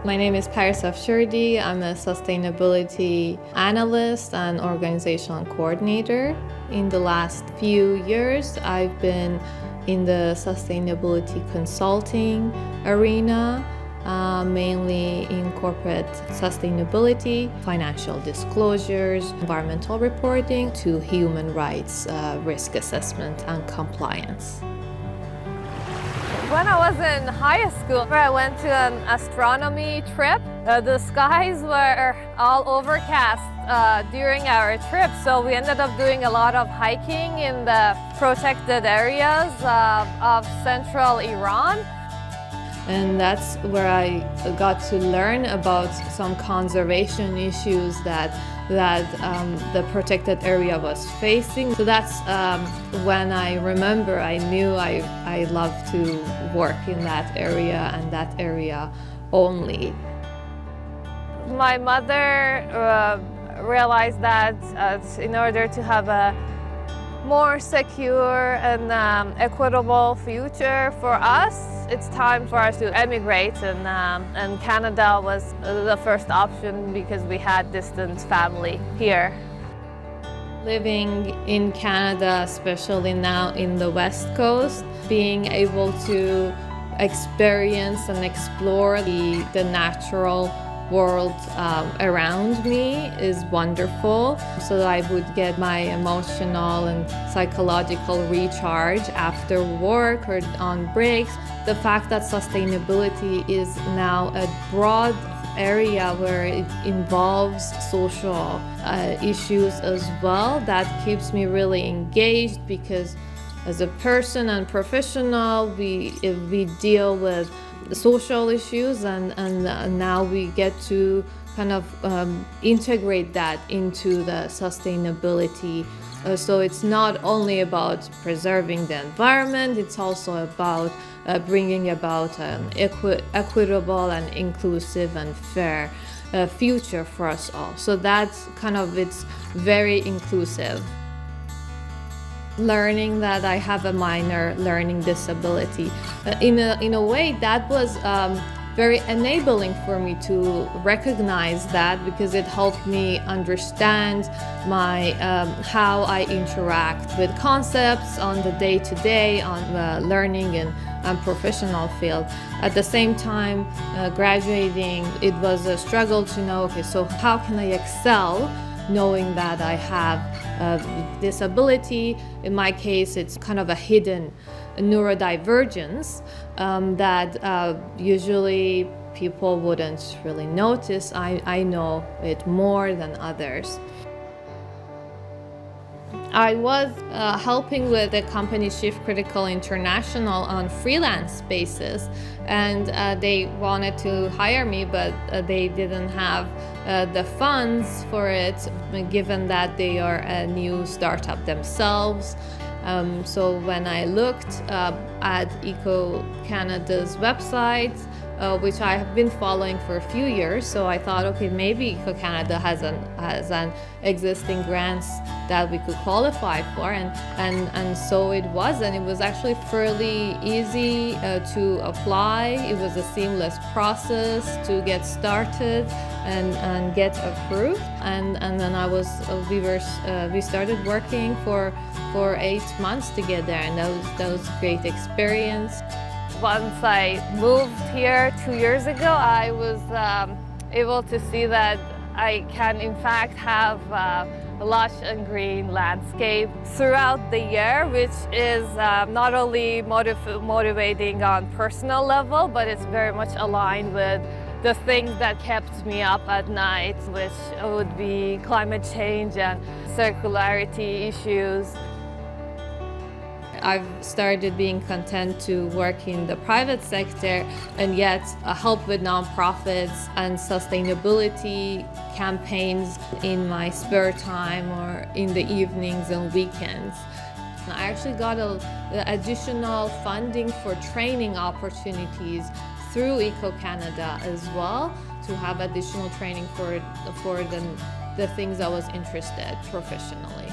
My name is Afshordy. I'm a sustainability analyst and organizational coordinator. In the last few years, I've been in the sustainability consulting arena, mainly in corporate sustainability, financial disclosures, environmental reporting, to human rights risk assessment and compliance. When I was in high school, I went to an astronomy trip. The skies were all overcast during our trip, so we ended up doing a lot of hiking in the protected areas of central Iran. And that's where I got to learn about some conservation issues that the protected area was facing. So that's when I remember I knew I loved to work in that area and that area only. My mother realized that in order to have a more secure and equitable future for us, it's time for us to emigrate, and Canada was the first option because we had distant family here. Living in Canada, especially now in the West Coast, being able to experience and explore the natural world around me is wonderful, so that I would get my emotional and psychological recharge after work or on breaks. The fact that sustainability is now a broad area where it involves social issues as well, that keeps me really engaged, because as a person and professional, we deal with social issues, and now we get to kind of integrate that into the sustainability. So it's not only about preserving the environment, it's also about bringing about an equitable and inclusive and fair future for us all. So that's kind of, it's very inclusive. Learning that I have a minor learning disability, in a way that was very enabling for me to recognize that, because it helped me understand my how I interact with concepts on the day-to-day, on learning and professional field. At the same time, graduating, it was a struggle to know, okay, so how can I excel knowing that I have a disability. In my case, it's kind of a hidden neurodivergence that usually people wouldn't really notice. I know it more than others. I was helping with the company Shift Critical International on freelance basis, and they wanted to hire me, but they didn't have the funds for it, given that they are a new startup themselves. So when I looked at Eco Canada's website, which I have been following for a few years, so I thought, okay, maybe Eco Canada has an existing grants that we could qualify for, and so it was, and it was actually fairly easy to apply. It was a seamless process to get started and get approved, and then we started working for 8 months together, and that was a great experience. Once I moved here 2 years ago, I was able to see that I can in fact have a lush and green landscape throughout the year, which is not only motivating on personal level, but it's very much aligned with the things that kept me up at night, which would be climate change and circularity issues. I've started being content to work in the private sector and yet help with nonprofits and sustainability campaigns in my spare time or in the evenings and weekends. I actually got additional funding for training opportunities through Eco Canada as well, to have additional training for the things I was interested professionally.